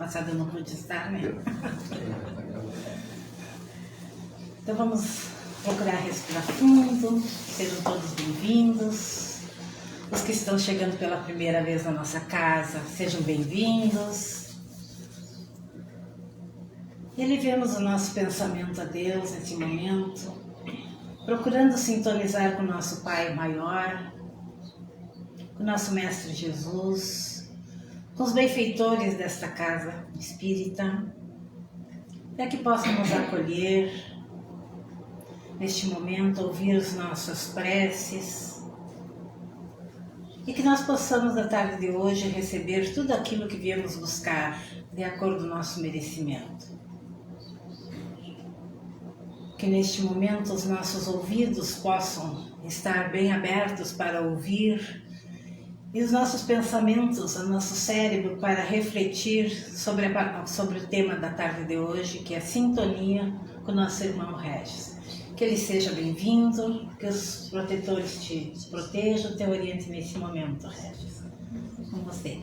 passada eu não pude estar, né? Então vamos procurar respirar fundo, sejam todos bem-vindos. Os que estão chegando pela primeira vez na nossa casa, sejam bem-vindos. E elevemos o nosso pensamento a Deus nesse momento, procurando sintonizar com o nosso Pai maior, com o nosso Mestre Jesus, com os benfeitores desta casa espírita, para que possam nos acolher neste momento, ouvir as nossas preces e que nós possamos, na tarde de hoje, receber tudo aquilo que viemos buscar, de acordo com o nosso merecimento. Que neste momento os nossos ouvidos possam estar bem abertos para ouvir e os nossos pensamentos, o nosso cérebro para refletir sobre o tema da tarde de hoje, que é a sintonia com o nosso irmão Regis. Que ele seja bem-vindo, que os protetores te protejam, te orientem nesse momento, Regis. Com você.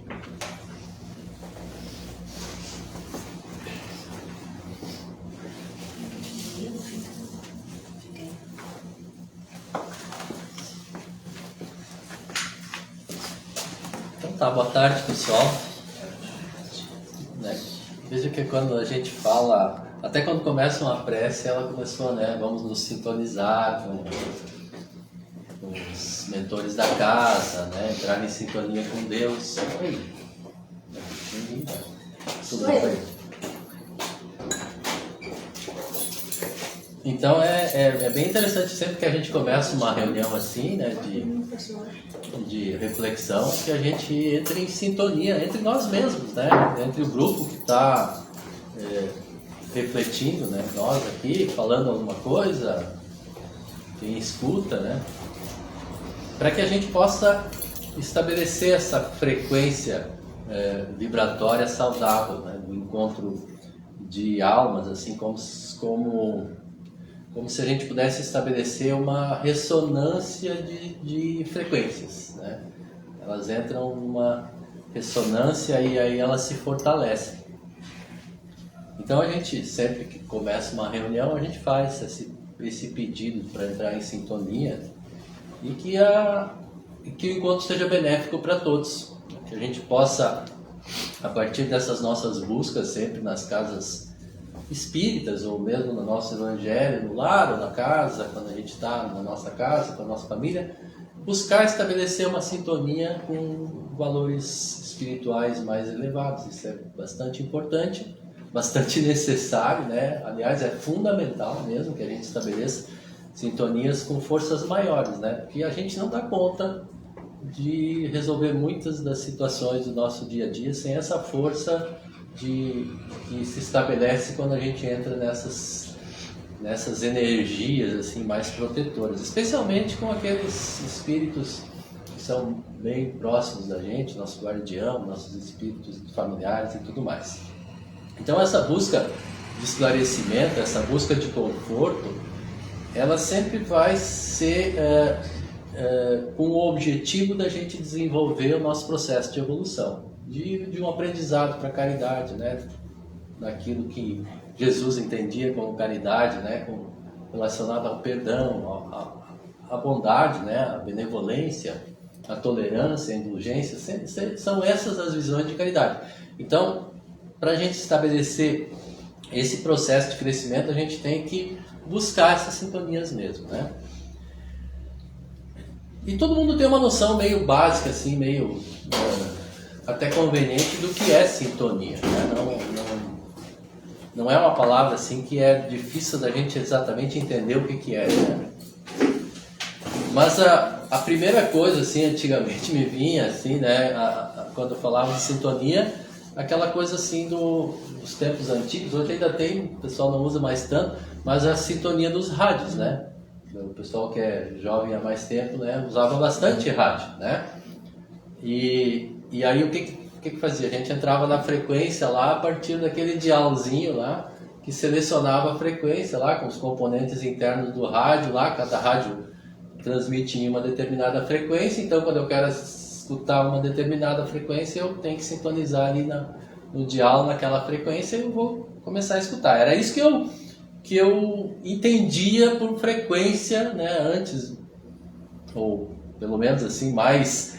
Então tá, boa tarde, pessoal. Veja que quando a gente fala, até quando começa uma prece, ela começou, né? Vamos nos sintonizar com os mentores da casa, né? Entrar em sintonia com Deus. Oi. Tudo bem? Então é bem interessante sempre que a gente começa uma reunião assim, né? De reflexão, que a gente entre em sintonia entre nós mesmos, né? Entre o grupo que está refletindo, né? Nós aqui falando alguma coisa, quem escuta, né? Para que a gente possa estabelecer essa frequência vibratória saudável, né? Do encontro de almas, assim como se a gente pudesse estabelecer uma ressonância de frequências, né? Elas entram numa ressonância e aí elas se fortalecem. Então a gente, sempre que começa uma reunião, a gente faz esse pedido para entrar em sintonia e que o encontro seja benéfico para todos. Que a gente possa, a partir dessas nossas buscas sempre nas casas espíritas, ou mesmo no nosso evangelho, no lar ou na casa, quando a gente está na nossa casa, com a nossa família, buscar estabelecer uma sintonia com valores espirituais mais elevados. Isso é bastante importante, bastante necessário, né? Aliás, é fundamental mesmo que a gente estabeleça sintonias com forças maiores, né? Porque a gente não dá conta de resolver muitas das situações do nosso dia a dia sem essa força que se estabelece quando a gente entra nessas energias assim mais protetoras, especialmente com aqueles espíritos que são bem próximos da gente, nosso guardião, nossos espíritos familiares e tudo mais. Então essa busca de esclarecimento, essa busca de conforto, ela sempre vai ser com o objetivo da gente desenvolver o nosso processo de evolução, de um aprendizado para a caridade, né? Daquilo que Jesus entendia como caridade, né? Relacionado ao perdão, à bondade, né? A benevolência, a tolerância, a indulgência, são essas as visões de caridade. Então, para a gente estabelecer esse processo de crescimento, a gente tem que buscar essas sintonias mesmo, né? E todo mundo tem uma noção meio básica, assim, meio até conveniente do que é sintonia, né? Não é uma palavra assim que é difícil da gente exatamente entender o que é, né? Mas a primeira coisa, assim, antigamente me vinha, assim, né? Quando eu falava de sintonia, aquela coisa assim dos tempos antigos. Hoje ainda tem, o pessoal não usa mais tanto, mas a sintonia dos rádios, né? O pessoal que é jovem há mais tempo, né, usava bastante rádio, né? E aí o que fazia? A gente entrava na frequência lá a partir daquele dialzinho lá que selecionava a frequência lá com os componentes internos do rádio lá. Cada rádio transmite em uma determinada frequência, então quando eu quero escutar uma determinada frequência eu tenho que sintonizar ali no diálogo, naquela frequência, eu vou começar a escutar. Era isso que eu entendia por frequência, né, antes, ou pelo menos assim, mais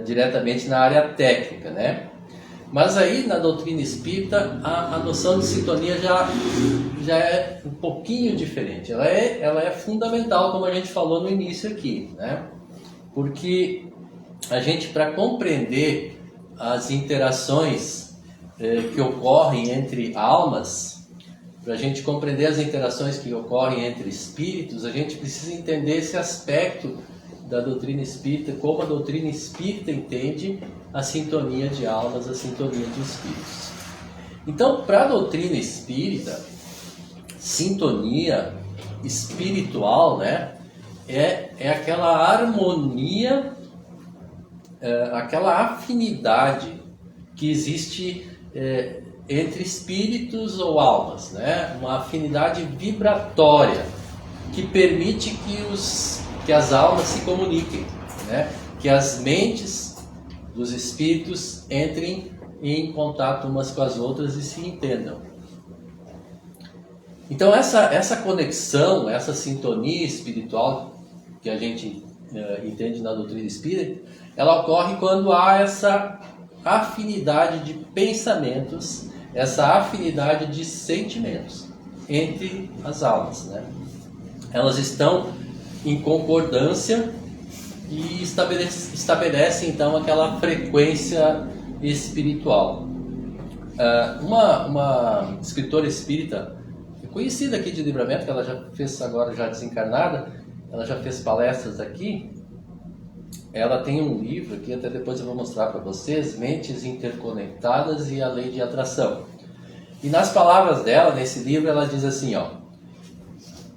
diretamente na área técnica, né? Mas aí na doutrina espírita a noção de sintonia já é um pouquinho diferente. Ela é fundamental, como a gente falou no início aqui, né? Porque a gente, para compreender as interações que ocorrem entre almas, para a gente compreender as interações que ocorrem entre espíritos, a gente precisa entender esse aspecto da doutrina espírita, como a doutrina espírita entende a sintonia de almas, a sintonia de espíritos. Então, para a doutrina espírita, sintonia espiritual, né, é aquela harmonia, aquela afinidade que existe entre espíritos ou almas, né, uma afinidade vibratória que permite que as almas se comuniquem, né, que as mentes dos espíritos entrem em contato umas com as outras e se entendam. Então essa conexão, essa sintonia espiritual que a gente entende na doutrina espírita, ela ocorre quando há essa afinidade de pensamentos, essa afinidade de sentimentos entre as almas, né? Elas estão em concordância e estabelece então aquela frequência espiritual. Uma escritora espírita conhecida aqui de Livramento, que ela já fez, agora já desencarnada, ela já fez palestras aqui, ela tem um livro que até depois eu vou mostrar para vocês, Mentes Interconectadas e a Lei de Atração. E nas palavras dela, nesse livro, ela diz assim, ó: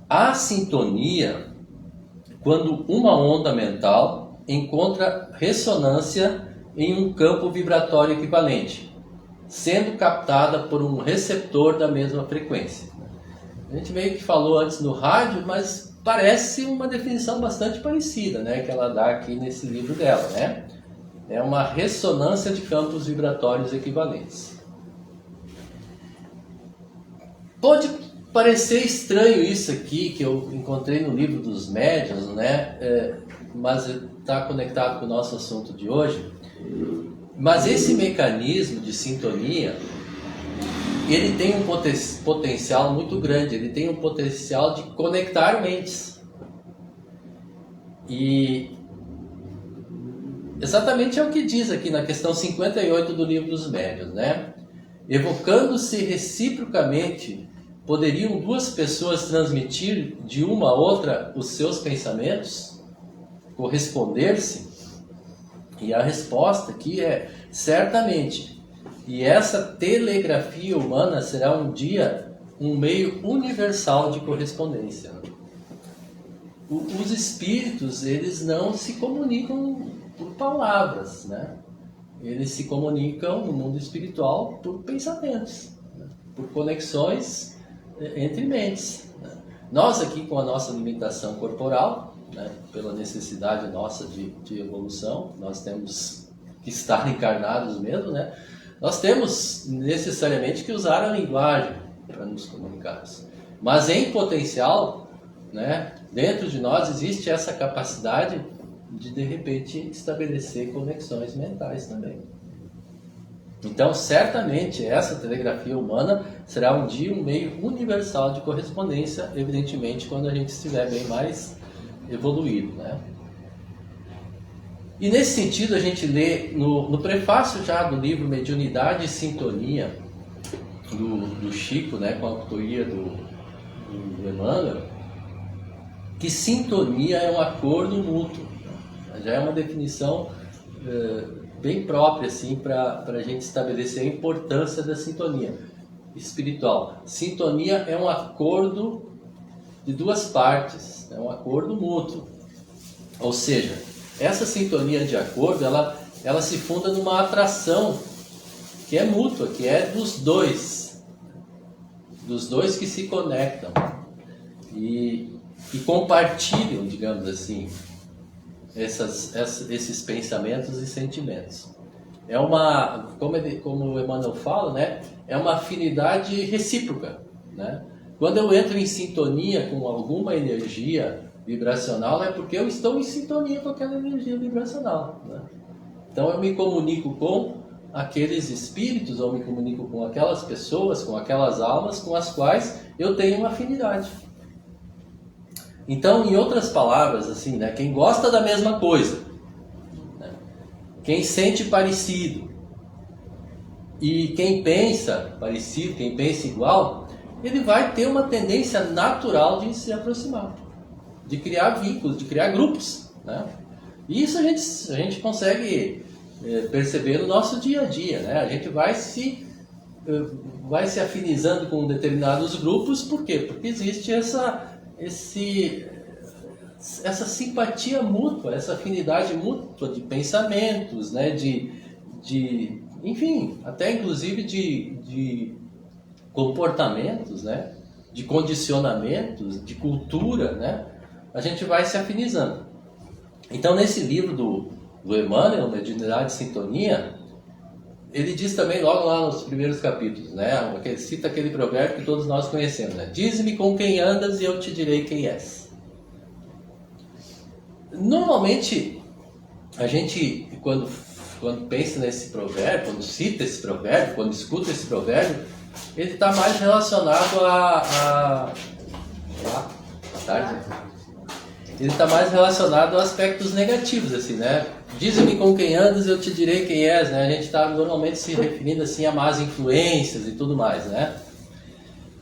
a sintonia, quando uma onda mental encontra ressonância em um campo vibratório equivalente, sendo captada por um receptor da mesma frequência. A gente meio que falou antes no rádio, mas parece uma definição bastante parecida, né, que ela dá aqui nesse livro dela, né? É uma ressonância de campos vibratórios equivalentes. Pode parecer estranho isso aqui que eu encontrei no livro dos médiuns, né? Mas está conectado com o nosso assunto de hoje. Mas esse mecanismo de sintonia, ele tem um potencial muito grande, ele tem um potencial de conectar mentes. E exatamente é o que diz aqui na questão 58 do livro dos médiuns, né? Evocando-se reciprocamente, poderiam duas pessoas transmitir de uma a outra os seus pensamentos? Corresponder-se? E a resposta aqui é certamente. E essa telegrafia humana será um dia um meio universal de correspondência. Os espíritos, eles não se comunicam por palavras, né? Eles se comunicam no mundo espiritual por pensamentos, né? Por conexões entre mentes. Né? Nós aqui, com a nossa limitação corporal, né, pela necessidade nossa de evolução, nós temos que estar encarnados mesmo, né? Nós temos necessariamente que usar a linguagem para nos comunicarmos. Mas em potencial, né, dentro de nós existe essa capacidade de repente estabelecer conexões mentais também. Então, certamente, essa telegrafia humana será um dia um meio universal de correspondência, evidentemente, quando a gente estiver bem mais evoluído, né? E nesse sentido, a gente lê no prefácio já do livro Mediunidade e Sintonia, do Chico, né, com a autoria do Emmanuel, que sintonia é um acordo mútuo. Já é uma definição bem própria assim, para a gente estabelecer a importância da sintonia espiritual. Sintonia é um acordo de duas partes, é um acordo mútuo. Ou seja, essa sintonia de acordo, ela se funda numa atração que é mútua, que é dos dois que se conectam e compartilham, digamos assim, esses pensamentos e sentimentos. é uma, como o Emmanuel fala, né, é uma afinidade recíproca, né? Quando eu entro em sintonia com alguma energia vibracional, é porque eu estou em sintonia com aquela energia vibracional, né? Então eu me comunico com aqueles espíritos, ou me comunico com aquelas pessoas, com aquelas almas com as quais eu tenho uma afinidade. Então, em outras palavras, assim, né, quem gosta da mesma coisa, né, quem sente parecido, e quem pensa parecido, quem pensa igual, ele vai ter uma tendência natural de se aproximar, de criar vínculos, de criar grupos, né? E isso a gente consegue perceber no nosso dia a dia, né? A gente vai se afinizando com determinados grupos, por quê? Porque existe essa simpatia mútua, essa afinidade mútua de pensamentos, né? Enfim, até inclusive de comportamentos, né? De condicionamentos, de cultura, né? A gente vai se afinizando. Então, nesse livro do Emmanuel, Mediunidade e Sintonia, ele diz também, logo lá nos primeiros capítulos, né? Ele cita aquele provérbio que todos nós conhecemos, né? Dize-me com quem andas e eu te direi quem és. Normalmente, a gente, quando pensa nesse provérbio, quando cita esse provérbio, quando escuta esse provérbio, ele está mais relacionado boa tarde. Ele está mais relacionado a aspectos negativos, assim, né? Dize-me com quem andas, eu te direi quem és, né? A gente está normalmente se referindo assim a más influências e tudo mais, né?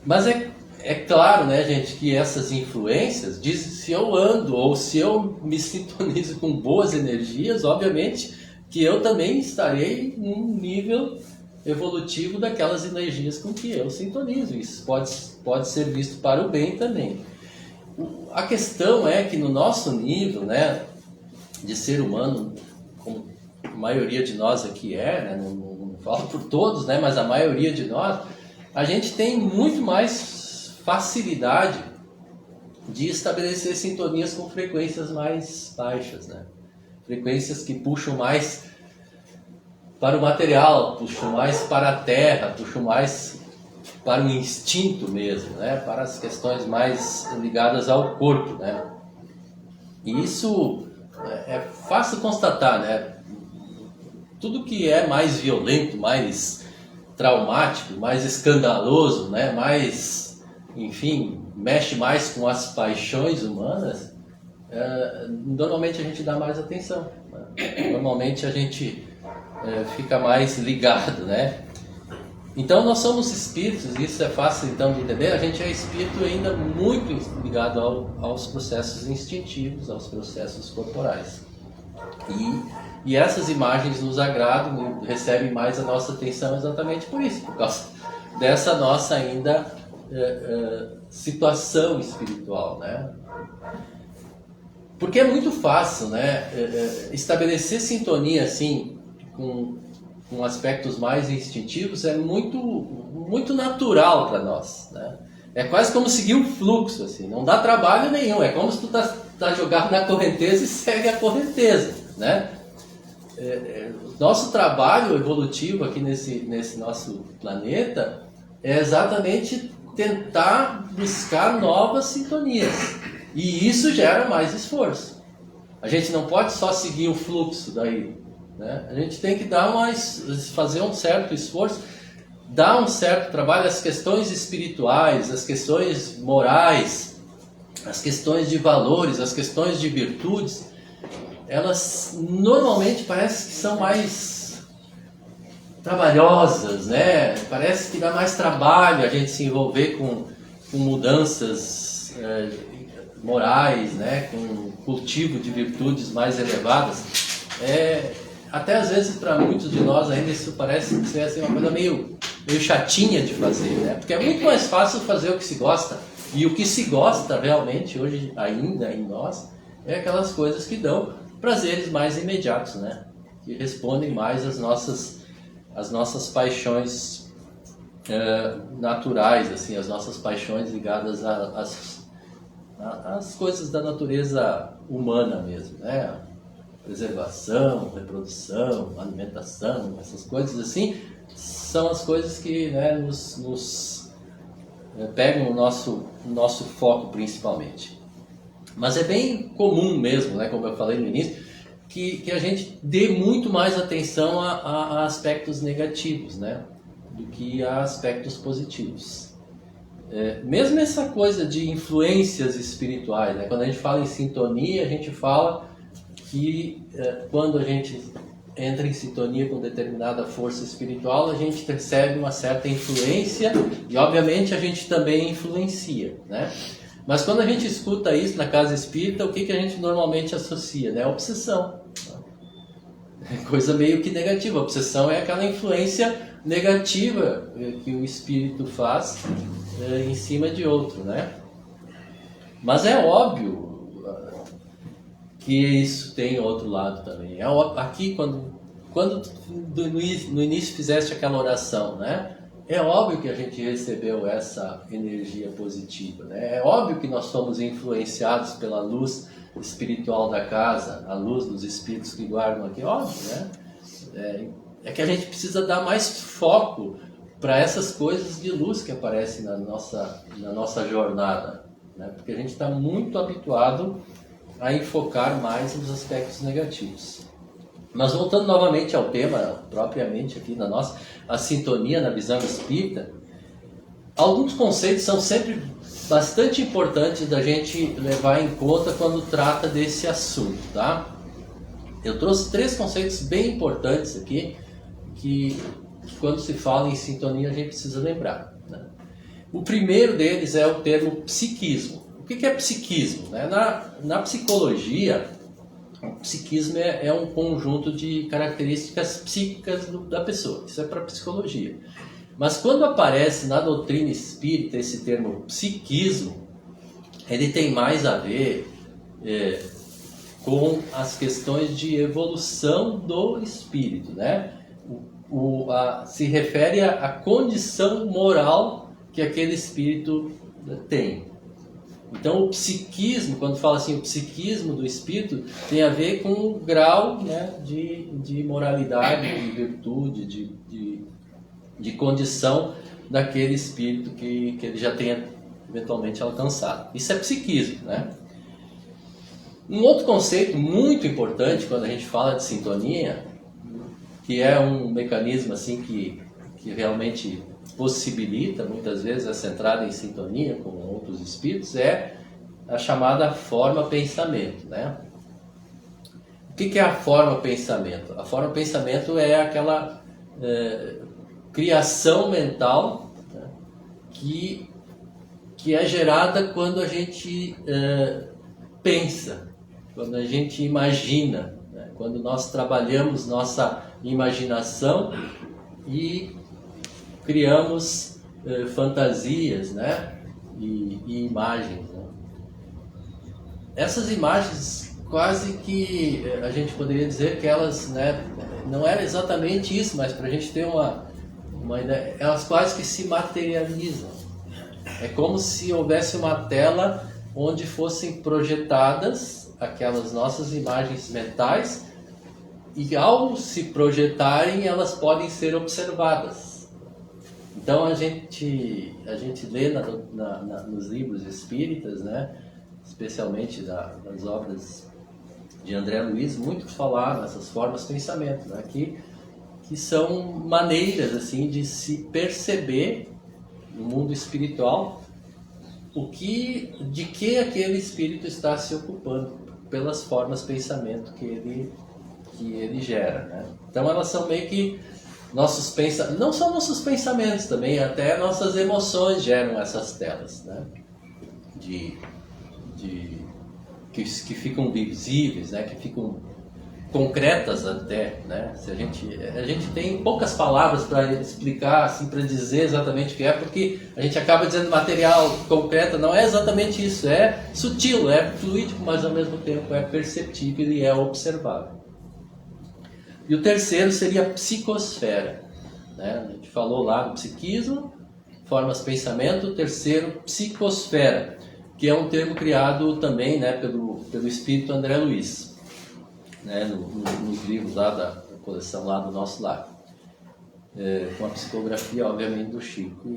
Mas é claro, né, gente, que essas influências, se eu ando ou se eu me sintonizo com boas energias, obviamente que eu também estarei num nível evolutivo daquelas energias com que eu sintonizo. Isso pode ser visto para o bem também. A questão é que no nosso nível, né, de ser humano, como a maioria de nós aqui né, não falo por todos, né, mas a maioria de nós, a gente tem muito mais facilidade de estabelecer sintonias com frequências mais baixas, né? Frequências que puxam mais para o material, puxam mais para a terra, puxam mais para o instinto mesmo, né? Para as questões mais ligadas ao corpo, né? E isso é fácil constatar, né? Tudo que é mais violento, mais traumático, mais escandaloso, né? Mais, enfim, mexe mais com as paixões humanas, normalmente a gente dá mais atenção, né? Normalmente a gente fica mais ligado, né? Então nós somos espíritos, e isso é fácil então de entender, a gente é espírito ainda muito ligado aos processos instintivos, aos processos corporais. E essas imagens nos agradam, recebem mais a nossa atenção exatamente por isso, por causa dessa nossa ainda situação espiritual, né? Porque é muito fácil, né, estabelecer sintonia assim com aspectos mais instintivos é muito natural para nós, né? É quase como seguir o fluxo, assim, não dá trabalho nenhum, é como se tu tá jogado na correnteza e segue a correnteza, né? Nosso trabalho evolutivo aqui nesse nosso planeta é exatamente tentar buscar novas sintonias, e isso gera mais esforço. A gente não pode só seguir o fluxo daí, né? A gente tem que fazer um certo esforço, dar um certo trabalho. As questões espirituais, as questões morais, as questões de valores, as questões de virtudes, elas normalmente parece que são mais trabalhosas, né? Parece que dá mais trabalho a gente se envolver com mudanças morais, né? Com cultivo de virtudes mais elevadas. Até às vezes para muitos de nós ainda isso parece ser assim, uma coisa meio chatinha de fazer, né? Porque é muito mais fácil fazer o que se gosta. E o que se gosta realmente hoje ainda em nós é aquelas coisas que dão prazeres mais imediatos, né? Que respondem mais às nossas paixões naturais, assim, as nossas paixões ligadas às coisas da natureza humana mesmo, né? preservação, reprodução, alimentação, essas coisas assim, são as coisas que, né, nos pegam o nosso foco principalmente. Mas é bem comum mesmo, né, como eu falei no início, que a gente dê muito mais atenção a aspectos negativos, né, do que a aspectos positivos. Mesmo essa coisa de influências espirituais, né, quando a gente fala em sintonia, a gente fala que quando a gente entra em sintonia com determinada força espiritual, a gente recebe uma certa influência e, obviamente, a gente também influencia, né? Mas quando a gente escuta isso na casa espírita, o que a gente normalmente associa? Né? Obsessão. É coisa meio que negativa. A obsessão é aquela influência negativa que o espírito faz em cima de outro, né? Mas é óbvio que isso tem outro lado também. Aqui, quando no início fizeste aquela oração, né? É óbvio que a gente recebeu essa energia positiva, né? É óbvio que nós somos influenciados pela luz espiritual da casa, a luz dos espíritos que guardam aqui, óbvio, né? É que a gente precisa dar mais foco para essas coisas de luz que aparecem na nossa jornada, né? Porque a gente está muito habituado a enfocar mais nos aspectos negativos. Mas voltando novamente ao tema, propriamente aqui na nossa, a sintonia na visão espírita, alguns conceitos são sempre bastante importantes da gente levar em conta quando trata desse assunto, tá? Eu trouxe 3 conceitos bem importantes aqui, que quando se fala em sintonia a gente precisa lembrar, né? O primeiro deles é o termo psiquismo. O que é psiquismo? Na psicologia, o psiquismo é um conjunto de características psíquicas da pessoa. Isso é para psicologia. Mas quando aparece na doutrina espírita esse termo psiquismo, ele tem mais a ver com as questões de evolução do espírito, né? Se refere à condição moral que aquele espírito tem. Então o psiquismo, quando fala assim, o psiquismo do espírito, tem a ver com o grau, né, de moralidade, de virtude, de condição daquele espírito que ele já tenha eventualmente alcançado. Isso é psiquismo, né? Um outro conceito muito importante quando a gente fala de sintonia, que é um mecanismo assim que realmente possibilita muitas vezes essa entrada em sintonia com outros espíritos, é a chamada forma pensamento, né? O que é a forma pensamento? A forma pensamento é aquela criação mental, né, que é gerada quando a gente pensa, quando a gente imagina, né? Quando nós trabalhamos nossa imaginação e criamos fantasias, né? e imagens, né? Essas imagens quase que a gente poderia dizer que elas, né, não era exatamente isso, mas para a gente ter uma ideia, elas quase que se materializam. É como se houvesse uma tela onde fossem projetadas aquelas nossas imagens mentais e ao se projetarem elas podem ser observadas. Então a gente lê nos livros espíritas, né, especialmente das obras de André Luiz, muito falar nessas formas de pensamento, né, que são maneiras assim de se perceber no mundo espiritual de que aquele espírito está se ocupando pelas formas de pensamento que ele gera, né? Então elas são meio que nossos pensamentos, não são nossos pensamentos também, até nossas emoções geram essas telas, né? Que ficam visíveis, né? Que ficam concretas até, né? A gente tem poucas palavras para explicar, assim, para dizer exatamente o que é, porque a gente acaba dizendo material concreto, não é exatamente isso, é sutil, é fluídico, mas ao mesmo tempo é perceptível e é observável. E o terceiro seria a psicosfera, né? A gente falou lá do psiquismo, formas de pensamento. O terceiro, psicosfera, que é um termo criado também, né, pelo espírito André Luiz. né, nos livros lá da coleção lá do Nosso Lar, com a psicografia, obviamente, do Chico.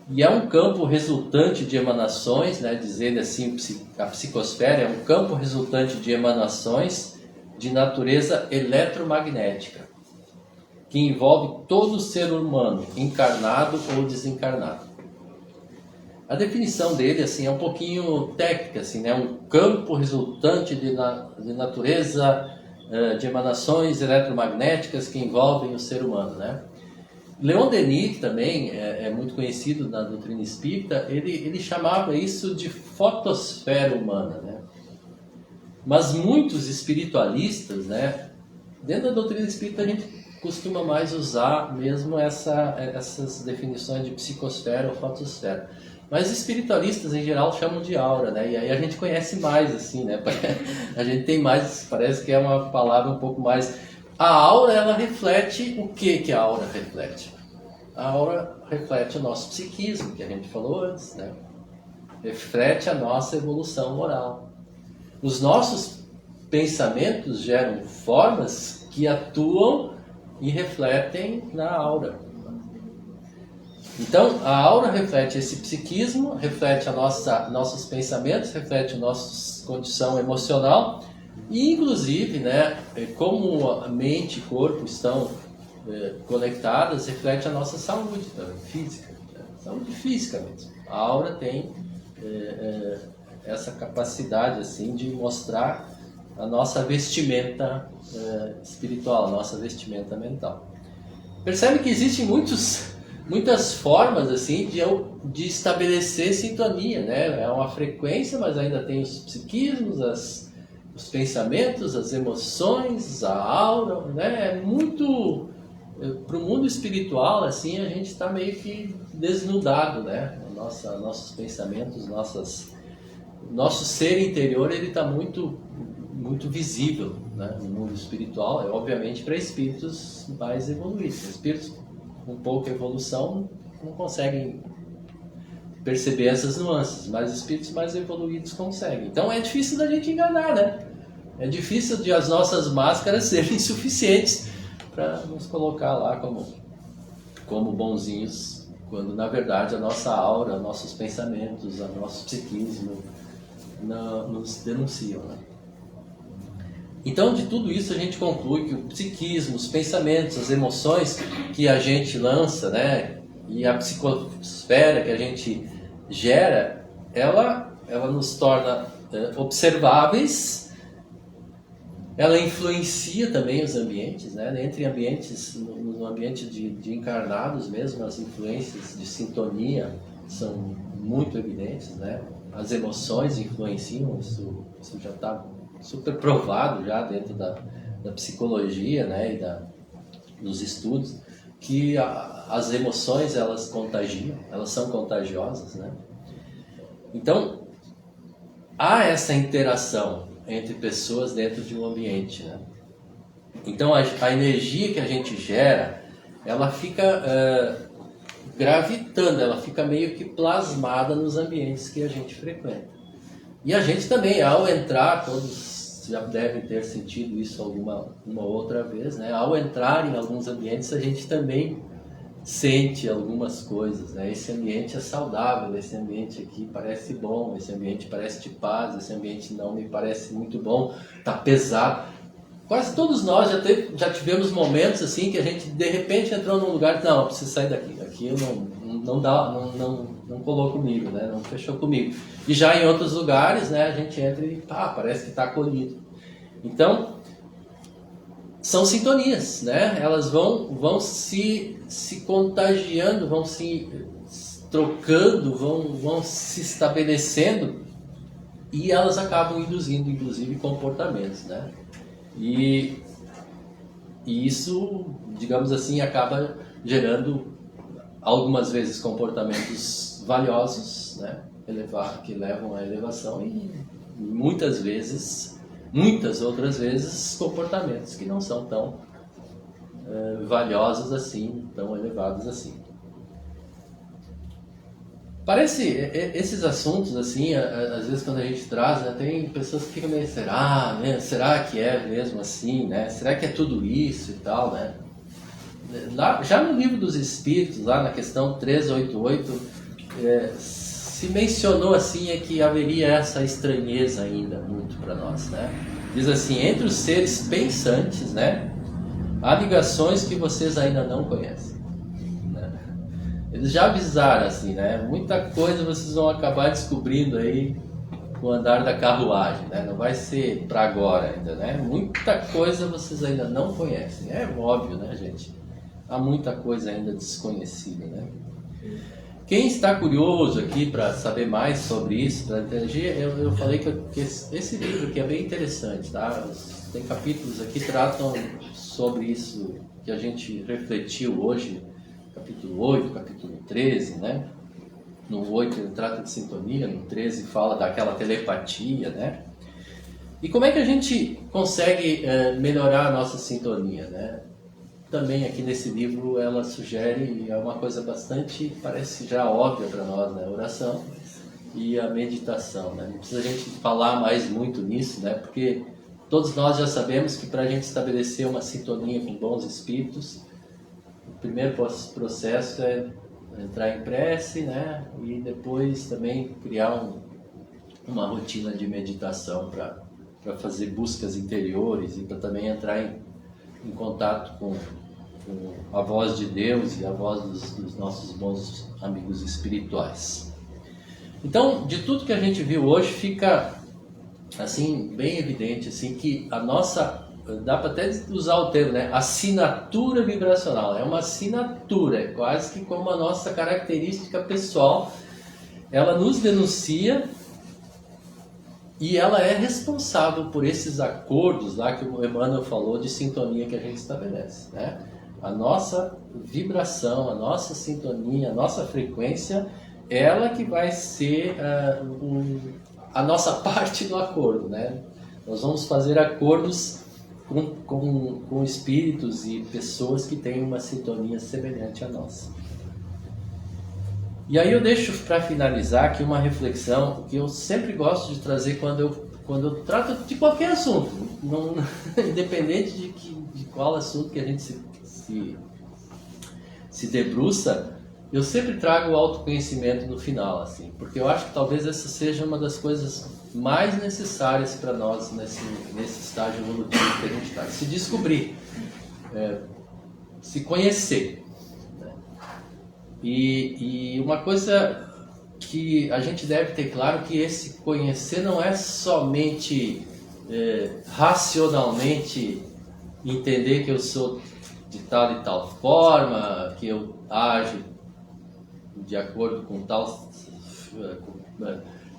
E é um campo resultante de emanações, né, dizendo assim, a psicosfera é um campo resultante de emanações de natureza eletromagnética, que envolve todo ser humano, encarnado ou desencarnado. A definição dele assim, é um pouquinho técnica, assim, né? Um campo resultante de natureza de emanações eletromagnéticas que envolvem o ser humano, né? Leon Denis também é muito conhecido na doutrina espírita, ele chamava isso de fotosfera humana, né? Mas muitos espiritualistas, né, dentro da doutrina espírita a gente costuma mais usar mesmo essas definições de psicosfera ou fotosfera. Mas espiritualistas em geral chamam de aura, né? E aí a gente conhece mais, assim, né? A gente tem mais, parece que é uma palavra um pouco mais... A aura, ela reflete o que a aura reflete? A aura reflete o nosso psiquismo, que a gente falou antes, né? Reflete a nossa evolução moral. Os nossos pensamentos geram formas que atuam e refletem na aura. Então, a aura reflete esse psiquismo, reflete nossos pensamentos, reflete a nossa condição emocional e, inclusive, né, como a mente e corpo estão conectadas, reflete a nossa saúde também, física. Né? Saúde física mesmo. A aura tem essa capacidade assim, de mostrar a nossa vestimenta espiritual, a nossa vestimenta mental. Percebe que existem muitas formas assim de estabelecer sintonia, né? É uma frequência, mas ainda tem os psiquismos, os pensamentos, as emoções, a aura, né? É muito para o mundo espiritual assim a gente está meio que desnudado, né? Nossos pensamentos, nosso ser interior ele está muito visível, né? No mundo espiritual, obviamente para espíritos mais evoluídos, espíritos com pouca evolução não conseguem perceber essas nuances, mas espíritos mais evoluídos conseguem. Então é difícil da gente enganar, né? É difícil de as nossas máscaras serem suficientes para nos colocar lá como bonzinhos, quando na verdade a nossa aura, nossos pensamentos, o nosso psiquismo nos denunciam, né? Então, de tudo isso, a gente conclui que o psiquismo, os pensamentos, as emoções que a gente lança, né, e a psicosfera que a gente gera, ela nos torna observáveis, ela influencia também os ambientes, né, entre ambientes, no ambiente de encarnados mesmo, as influências de sintonia são muito evidentes, né, as emoções influenciam, isso já está super provado já dentro da psicologia, né, e dos estudos, que as emoções elas contagiam, elas são contagiosas, né? Então há essa interação entre pessoas dentro de um ambiente, né? Então a energia que a gente gera, ela fica gravitando, ela fica meio que plasmada nos ambientes que a gente frequenta. E a gente também, ao entrar, todos já devem ter sentido isso uma outra vez, né? Ao entrar em alguns ambientes, a gente também sente algumas coisas, né? Esse ambiente é saudável, esse ambiente aqui parece bom, esse ambiente parece de paz, esse ambiente não me parece muito bom, tá pesado. Quase todos nós já tivemos momentos assim que a gente de repente entrou num lugar, não, eu preciso sair daqui, aqui eu não colou comigo, né? Não fechou comigo. E já em outros lugares, né, a gente entra e parece que está acolhido. Então, são sintonias, né? Elas vão se contagiando, vão se trocando, vão se estabelecendo e elas acabam induzindo, inclusive, comportamentos, né? E isso, digamos assim, acaba gerando algumas vezes comportamentos valiosos, né? Que levam à elevação e muitas outras vezes comportamentos que não são tão valiosos assim, tão elevados assim. Parece, esses assuntos, assim, às vezes quando a gente traz, né, tem pessoas que ficam meio, será que é mesmo assim, né? Será que é tudo isso e tal, né? Lá, já no livro dos Espíritos, lá na questão 388, se mencionou assim que haveria essa estranheza ainda muito para nós, né? Diz assim, entre os seres pensantes, né, há ligações que vocês ainda não conhecem. Eles já avisaram assim, né? Muita coisa vocês vão acabar descobrindo aí com o andar da carruagem, né? Não vai ser para agora ainda, né? Muita coisa vocês ainda não conhecem. É óbvio, né, gente? Há muita coisa ainda desconhecida, né? Quem está curioso aqui para saber mais sobre isso, para interagir, eu falei que esse livro aqui é bem interessante, tá? Tem capítulos aqui que tratam sobre isso que a gente refletiu hoje, capítulo 8, capítulo 13, né? No 8 ele trata de sintonia, no 13 fala daquela telepatia, né? E como é que a gente consegue melhorar a nossa sintonia, né? Também aqui nesse livro ela sugere, é uma coisa bastante, parece já óbvia para nós, né? A oração e a meditação, né? Não precisa a gente falar mais muito nisso, né? Porque todos nós já sabemos que para a gente estabelecer uma sintonia com bons espíritos, o primeiro processo é entrar em prece, né? E depois também criar uma rotina de meditação para fazer buscas interiores e para também entrar em contato com a voz de Deus e a voz dos nossos bons amigos espirituais. Então, de tudo que a gente viu hoje, fica assim bem evidente assim que a nossa, dá para até usar o termo, né? Assinatura vibracional, é uma assinatura, é quase que como a nossa característica pessoal, ela nos denuncia e ela é responsável por esses acordos lá que o Emmanuel falou de sintonia que a gente estabelece, né? A nossa vibração, a nossa sintonia, a nossa frequência, ela que vai ser a nossa parte do acordo, né? Nós vamos fazer acordos com espíritos e pessoas que têm uma sintonia semelhante à nossa. E aí eu deixo para finalizar aqui uma reflexão que eu sempre gosto de trazer quando eu trato de qualquer assunto, não, independente de qual assunto que a gente se debruça, eu sempre trago o autoconhecimento no final, assim, porque eu acho que talvez essa seja uma das coisas mais necessárias para nós nesse estágio evolutivo que a gente está, se descobrir, se conhecer, né? E uma coisa que a gente deve ter claro que esse conhecer não é somente racionalmente entender que eu sou de tal e tal forma, que eu ajo de acordo com tal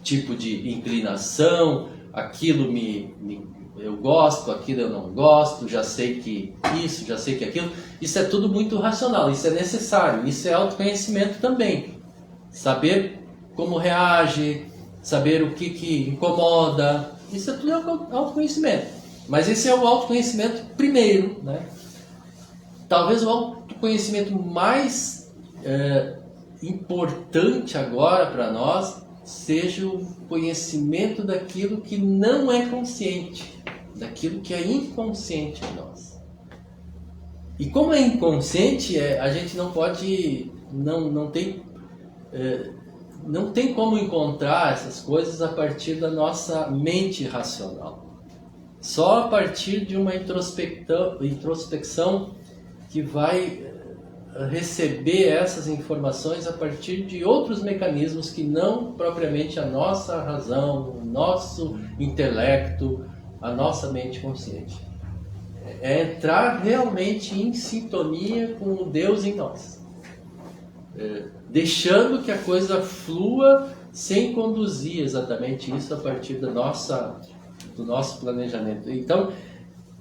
tipo de inclinação, aquilo eu gosto, aquilo eu não gosto, já sei que isso, já sei que aquilo. Isso é tudo muito racional, isso é necessário, isso é autoconhecimento também. Saber como reage, saber o que incomoda, isso é tudo autoconhecimento. Mas esse é o autoconhecimento primeiro, né? Talvez o autoconhecimento mais importante agora para nós seja o conhecimento daquilo que não é consciente, daquilo que é inconsciente em nós. E como é inconsciente, a gente não pode, não tem como encontrar essas coisas a partir da nossa mente racional. Só a partir de uma introspecção que vai receber essas informações a partir de outros mecanismos que não propriamente a nossa razão, o nosso intelecto, a nossa mente consciente. É entrar realmente em sintonia com o Deus em nós. Deixando que a coisa flua sem conduzir exatamente isso a partir do nosso planejamento. Então,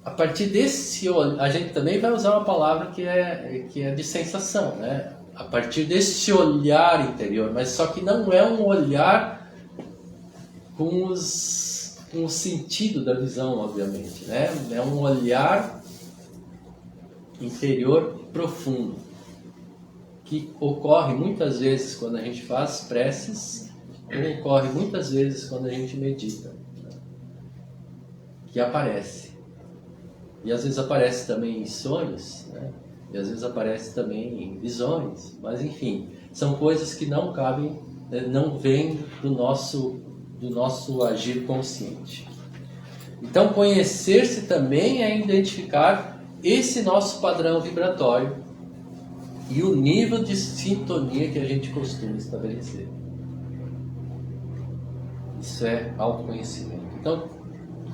a partir desse, a gente também vai usar uma palavra que é de sensação, né? A partir desse olhar interior, mas só que não é um olhar com o sentido da visão, obviamente, né? É um olhar interior profundo, que ocorre muitas vezes quando a gente faz preces, ou ocorre muitas vezes quando a gente medita, né? Que aparece. E às vezes aparece também em sonhos, né? E às vezes aparece também em visões, mas enfim, são coisas que não cabem, não vêm do nosso agir consciente. Então, conhecer-se também é identificar esse nosso padrão vibratório e o nível de sintonia que a gente costuma estabelecer. Isso é autoconhecimento. Então,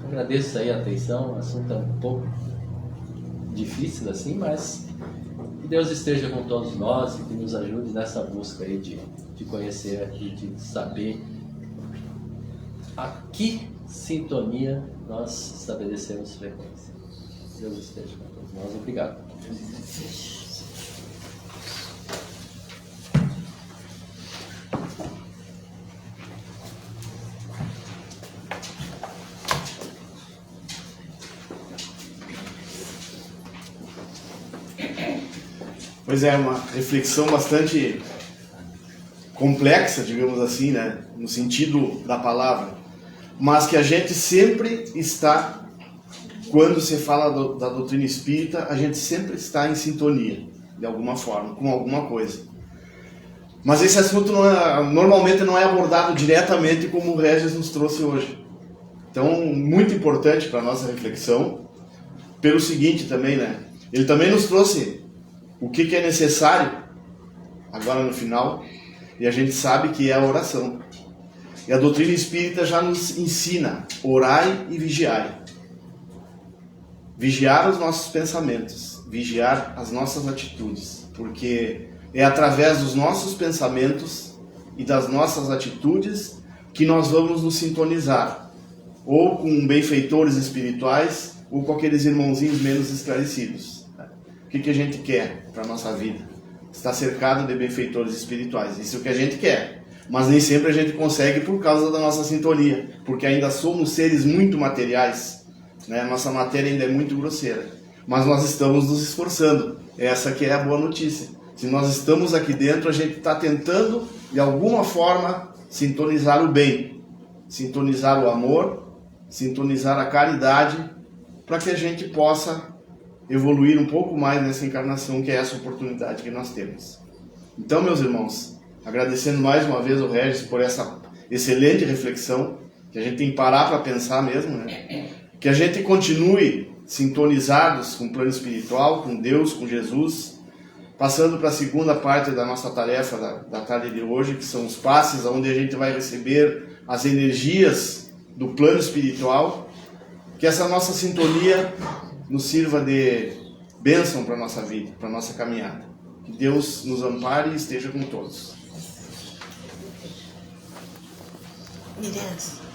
agradeço aí a atenção, o assunto é um pouco difícil assim, mas que Deus esteja com todos nós e que nos ajude nessa busca aí de conhecer e de saber a que sintonia nós estabelecemos frequência. Deus esteja com todos nós. Obrigado. Pois é, uma reflexão bastante complexa, digamos assim, né? No sentido da palavra, mas que a gente sempre está, quando se fala da doutrina espírita, a gente sempre está em sintonia, de alguma forma, com alguma coisa. Mas esse assunto normalmente não é abordado diretamente como o Regis nos trouxe hoje. Então, muito importante para a nossa reflexão, pelo seguinte também, né? Ele também nos trouxe o que é necessário, agora no final, e a gente sabe que é a oração. E a doutrina espírita já nos ensina: orai e vigiai. Vigiar os nossos pensamentos, vigiar as nossas atitudes, porque é através dos nossos pensamentos e das nossas atitudes que nós vamos nos sintonizar, ou com benfeitores espirituais, ou com aqueles irmãozinhos menos esclarecidos. O que a gente quer para a nossa vida? Estar cercado de benfeitores espirituais. Isso é o que a gente quer. Mas nem sempre a gente consegue por causa da nossa sintonia. Porque ainda somos seres muito materiais, né? A nossa matéria ainda é muito grosseira. Mas nós estamos nos esforçando. Essa que é a boa notícia. Se nós estamos aqui dentro, a gente está tentando, de alguma forma, sintonizar o bem. Sintonizar o amor. Sintonizar a caridade. Para que a gente possa evoluir um pouco mais nessa encarnação, que é essa oportunidade que nós temos. Então, meus irmãos, agradecendo mais uma vez o Regis por essa excelente reflexão, que a gente tem que parar para pensar mesmo, né? Que a gente continue sintonizados com o plano espiritual, com Deus, com Jesus, passando para a segunda parte da nossa tarefa da tarde de hoje, que são os passes, onde a gente vai receber as energias do plano espiritual, que essa nossa sintonia nos sirva de bênção para a nossa vida, para a nossa caminhada. Que Deus nos ampare e esteja com todos. Miriam.